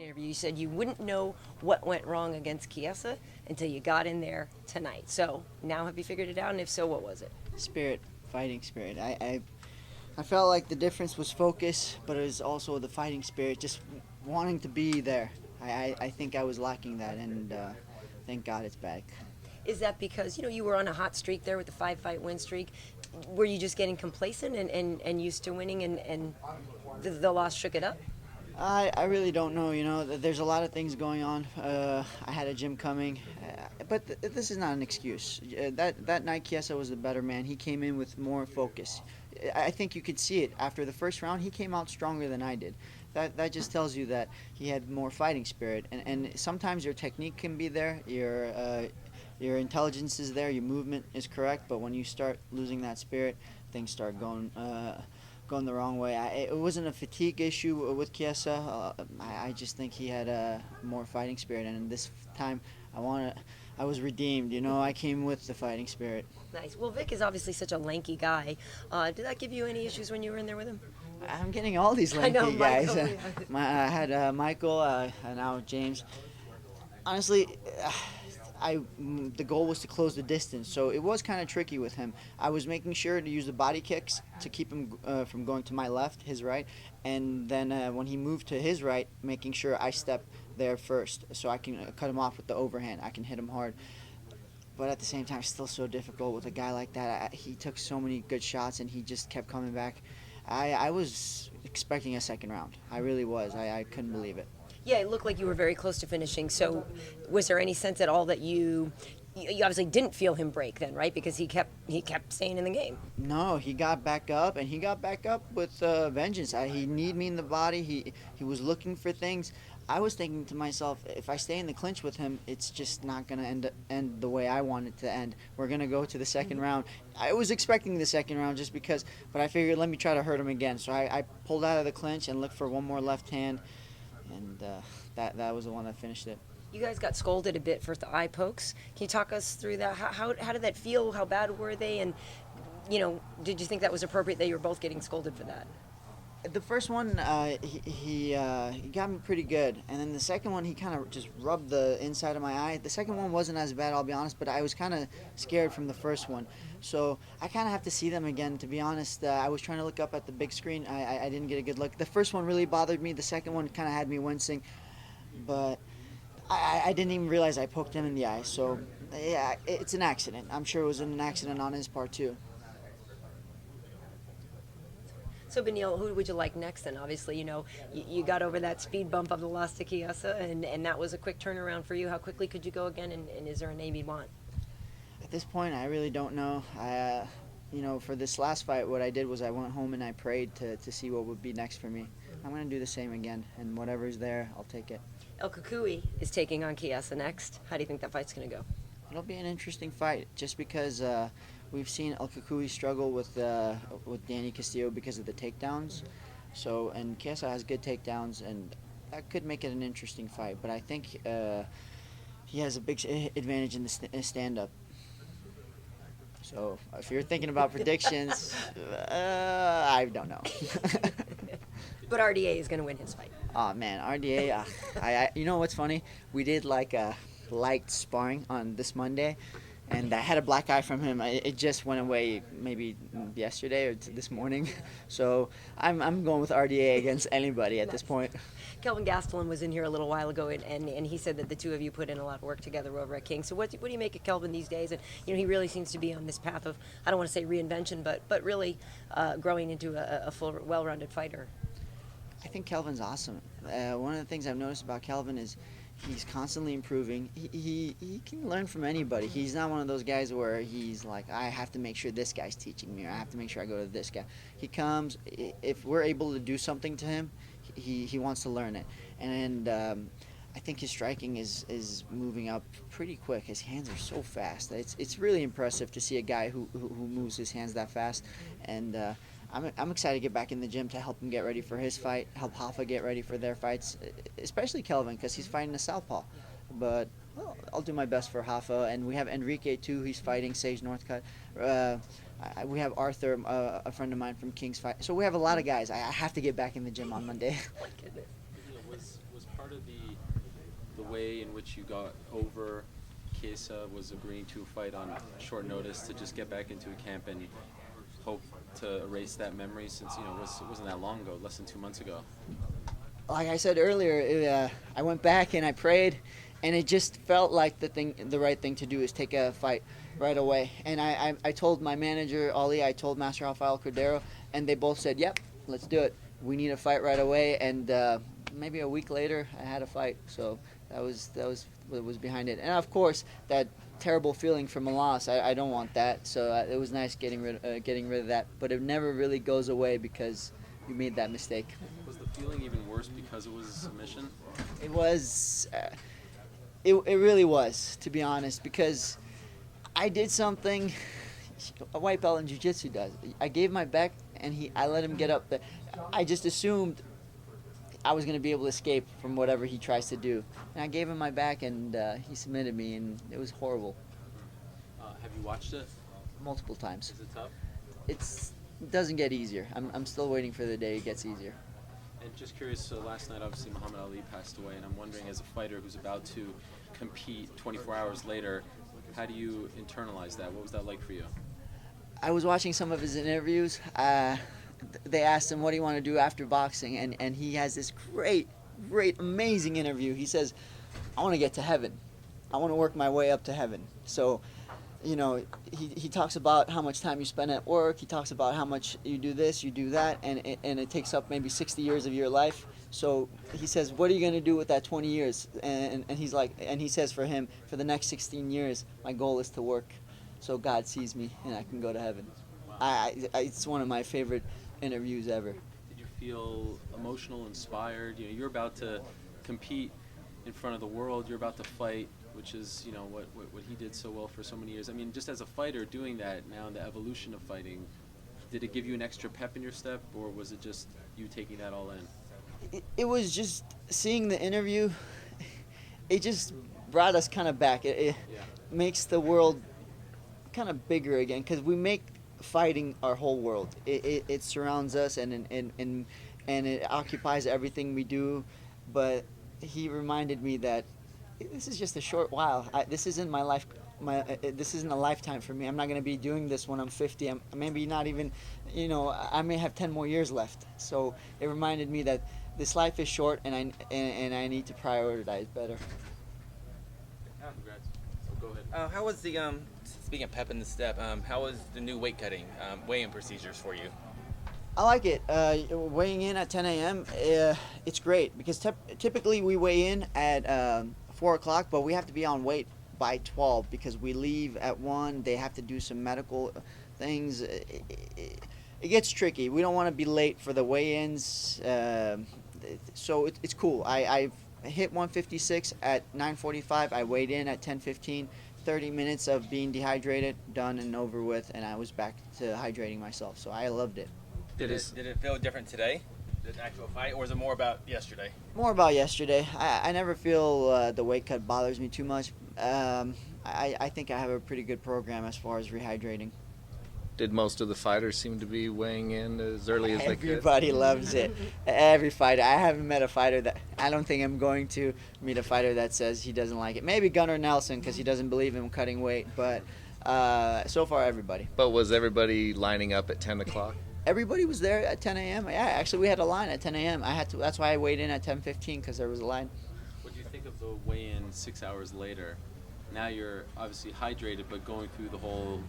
interview, you said you wouldn't know what went wrong against Chiesa until you got in there tonight. So now have you figured it out? And if so, what was it? Spirit, fighting spirit. I felt like the difference was focus, but it was also the fighting spirit, just wanting to be there. I think I was lacking that, and thank God it's back. Is that because, you were on a hot streak there with the 5-fight win streak? Were you just getting complacent and used to winning and the loss shook it up? I really don't know. There's a lot of things going on. I had a gym coming, but this is not an excuse. That night, Chiesa was the better man. He came in with more focus. I think you could see it after the first round. He came out stronger than I did. That just tells you that he had more fighting spirit. And sometimes your technique can be there, your intelligence is there, your movement is correct. But when you start losing that spirit, things start going the wrong way. It wasn't a fatigue issue with Chiesa. I just think he had a more fighting spirit, and this time I was redeemed. I came with the fighting spirit. Nice. Well, Vic is obviously such a lanky guy. Did that give you any issues when you were in there with him? I'm getting all these lanky guys. Michael, yeah. I had Michael, and now James. Honestly, the goal was to close the distance, so it was kind of tricky with him. I was making sure to use the body kicks to keep him from going to my left, his right, and then when he moved to his right, making sure I step there first so I can cut him off with the overhand. I can hit him hard. But at the same time, it's still so difficult with a guy like that. He took so many good shots, and he just kept coming back. I was expecting a second round. I really was. I couldn't believe it. Yeah, it looked like you were very close to finishing. So was there any sense at all that you obviously didn't feel him break then, right? Because he kept staying in the game. No, he got back up, and he got back up with vengeance. He kneed me in the body. He was looking for things. I was thinking to myself, if I stay in the clinch with him, it's just not going to end the way I want it to end. We're going to go to the second round. I was expecting the second round just because, but I figured let me try to hurt him again. So I pulled out of the clinch and looked for one more left hand, and that was the one that finished it. You guys got scolded a bit for the eye pokes. Can you talk us through that? How did that feel? How bad were they? And, did you think that was appropriate that you were both getting scolded for that? The first one, he got me pretty good, and then the second one, he kind of just rubbed the inside of my eye. The second one wasn't as bad, I'll be honest, but I was kind of scared from the first one. So I kind of have to see them again, to be honest. I was trying to look up at the big screen. I didn't get a good look. The first one really bothered me. The second one kind of had me wincing, but I didn't even realize I poked him in the eye. So, yeah, it's an accident. I'm sure it was an accident on his part, too. So, Beneil, who would you like next then? Obviously, you got over that speed bump of the loss to Chiesa, and that was a quick turnaround for you. How quickly could you go again, and is there a name you'd want? At this point, I really don't know. For this last fight, what I did was I went home and I prayed to see what would be next for me. I'm going to do the same again, and whatever's there, I'll take it. El Kukui is taking on Chiesa next. How do you think that fight's going to go? It'll be an interesting fight, just because we've seen El Kukui struggle with Danny Castillo because of the takedowns. So, and Chiesa has good takedowns, and that could make it an interesting fight. But I think he has a big advantage in the stand-up. So, if you're thinking about predictions, I don't know. But RDA is going to win his fight. Oh man, RDA. You know what's funny? We did like a light sparring on this Monday, and I had a black eye from him. It just went away maybe yesterday or this morning. So I'm going with RDA against anybody at this point. Kelvin Gastelum was in here a little while ago, and he said that the two of you put in a lot of work together over at King. So what do you make of Kelvin these days? And he really seems to be on this path of, I don't want to say reinvention, but really growing into a full, well-rounded fighter. I think Kelvin's awesome. One of the things I've noticed about Kelvin is he's constantly improving. He can learn from anybody. He's not one of those guys where he's like, I have to make sure this guy's teaching me, or I have to make sure I go to this guy. He comes, if we're able to do something to him, he wants to learn it. And I think his striking is moving up pretty quick. His hands are so fast. It's really impressive to see a guy who moves his hands that fast. And I'm excited to get back in the gym to help him get ready for his fight, help Hoffa get ready for their fights, especially Kelvin, because he's fighting a southpaw. But I'll do my best for Hoffa, and we have Enrique too. He's fighting Sage Northcutt. We have Arthur, a friend of mine from King's Fight. So we have a lot of guys. I have to get back in the gym on Monday. My goodness. Was Was part of the way in which you got over Chiesa was agreeing to a fight on short notice to just get back into a camp and hope to erase that memory, since it wasn't that long ago, less than 2 months ago? Like I said earlier, I went back and I prayed, and it just felt like the right thing to do is take a fight right away. And I told my manager Ali, I told Master Rafael Cordero, and they both said, "Yep, let's do it. We need a fight right away." And maybe a week later, I had a fight. So that was what was behind it. And of course, that terrible feeling from a loss, I don't want that. So it was nice getting rid of that. But it never really goes away because you made that mistake. Was the feeling even worse because it was a submission? It was. It really was, to be honest, because I did something a white belt in jiu-jitsu does. I gave my back, and I let him get up. I just assumed I was going to be able to escape from whatever he tries to do. And I gave him my back, and he submitted me, and it was horrible. Have you watched it? Multiple times. Is it tough? It doesn't get easier. I'm still waiting for the day it gets easier. And just curious, last night obviously Muhammad Ali passed away, and I'm wondering, as a fighter who's about to compete 24 hours later, how do you internalize that? What was that like for you? I was watching some of his interviews. They asked him, what do you want to do after boxing? And he has this great, amazing interview. He says, I want to get to heaven. I want to work my way up to heaven. So, he talks about how much time you spend at work. He talks about how much you do this, you do that, and it takes up maybe 60 years of your life. So he says, what are you going to do with that 20 years? And he's like, and he says for him, for the next 16 years, my goal is to work so God sees me and I can go to heaven. Wow. It's one of my favorite interviews ever. Did you feel emotional, inspired? You're about to compete in front of the world. You're about to fight, which is what he did so well for so many years. I mean, just as a fighter doing that now, the evolution of fighting, did it give you an extra pep in your step, or was it just you taking that all in? It was just seeing the interview. It just brought us kind of back. It makes the world kind of bigger again, because we make fighting our whole world. It surrounds us and it occupies everything we do. But he reminded me that this is just a short while. This isn't my life. This isn't a lifetime for me. I'm not going to be doing this when I'm 50. I'm maybe not even, I may have 10 more years left. So it reminded me that this life is short, and I need to prioritize better. Congrats. So go ahead. How was the speaking of pep in the step? How was the new weight cutting weigh-in procedures for you? I like it. Weighing in at 10 a.m. It's great because typically we weigh in at 4 o'clock, but we have to be on weight by 12 because we leave at 1. They have to do some medical things. It gets tricky. We don't want to be late for the weigh-ins, so it's cool. I hit 156 at 9:45. I weighed in at 10:15. 30 minutes of being dehydrated, done and over with, and I was back to hydrating myself. So I loved it. Did it feel different today, the actual fight, or was it more about yesterday? More about yesterday. I never feel the weight cut bothers me too much. I think I have a pretty good program as far as rehydrating. Did most of the fighters seem to be weighing in as early as they could? Everybody loves it. Every fighter. I haven't met a fighter that... I don't think I'm going to meet a fighter that says he doesn't like it. Maybe Gunnar Nelson, because he doesn't believe in cutting weight. But so far, everybody. But was everybody lining up at 10 o'clock? Everybody was there at 10 a.m. Yeah, actually, we had a line at 10 a.m. That's why I weighed in at 10:15, because there was a line. What do you think of the weigh-in 6 hours later? Now you're obviously hydrated, but going through the whole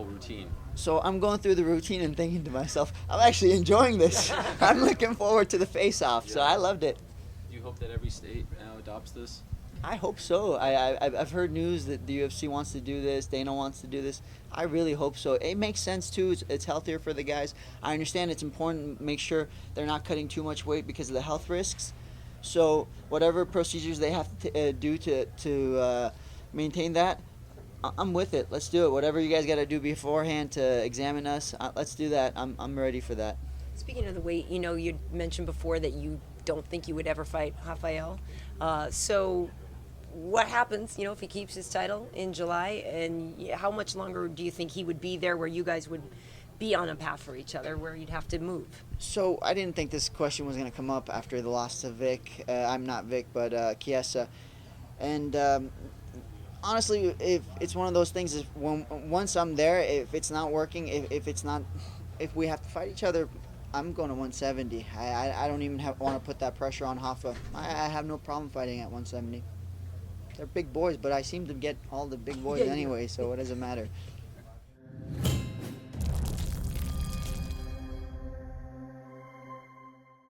routine. So I'm going through the routine and thinking to myself, I'm actually enjoying this. I'm looking forward to the face-off. So I loved it. Do you hope that every state now adopts this? I hope so. I've heard news that the UFC wants to do this, Dana wants to do this. I really hope so. It makes sense too. It's healthier for the guys. I understand it's important to make sure they're not cutting too much weight because of the health risks. So whatever procedures they have to do to maintain that, I'm with it. Let's do it. Whatever you guys got to do beforehand to examine us, let's do that. I'm ready for that. Speaking of the weight, you mentioned before that you don't think you would ever fight Rafael. So what happens, if he keeps his title in July, and how much longer do you think he would be there where you guys would be on a path for each other where you'd have to move? So I didn't think this question was going to come up after the loss to Vic. I'm not Vic, but Chiesa. And honestly, if it's one of those things, once I'm there, if it's not working, if we have to fight each other, I'm going to 170. I don't even want to put that pressure on Hoffa. I have no problem fighting at 170. They're big boys, but I seem to get all the big boys anyway, so it doesn't matter.